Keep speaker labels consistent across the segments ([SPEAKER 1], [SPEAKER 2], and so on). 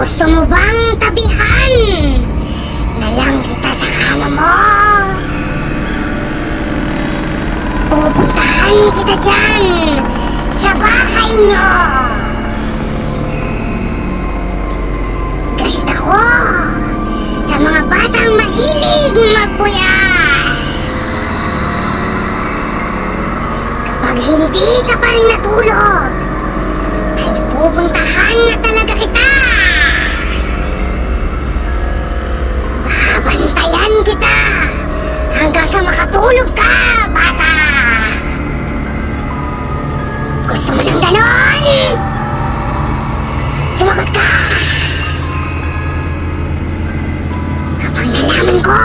[SPEAKER 1] Gusto mo bang tabihan na lang kita sa kama mo? Pupuntahan kita dyan sa bahay nyo. Galit ako sa mga batang mahilig magpuyat. Kapag hindi ka pa rin natulog, ay pupuntahan na talaga kita. Babantayan kita hanggang sa makatulog ka, bata. Gusto mo ng ganon? Sumagot ka. Kapag nalaman ko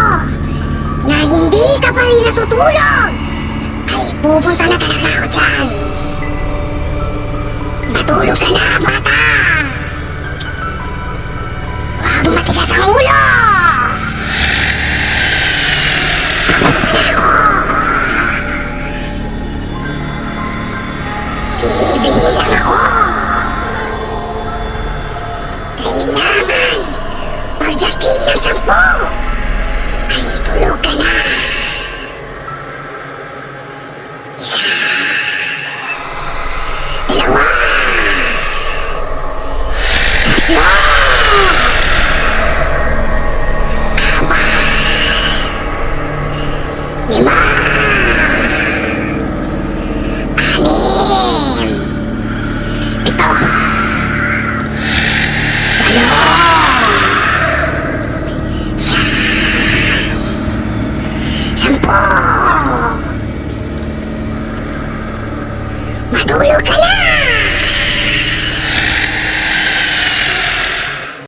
[SPEAKER 1] na hindi ka pa rin natutulog, ay pupunta na talaga ako dyan. Matulog ka na, bata. Huwag matigas ang ulo. Papunta na ako. Bibilang ako. Kailangan pagdating ng 10 ay tulog ka na. 1, 2, 3, 4, 5,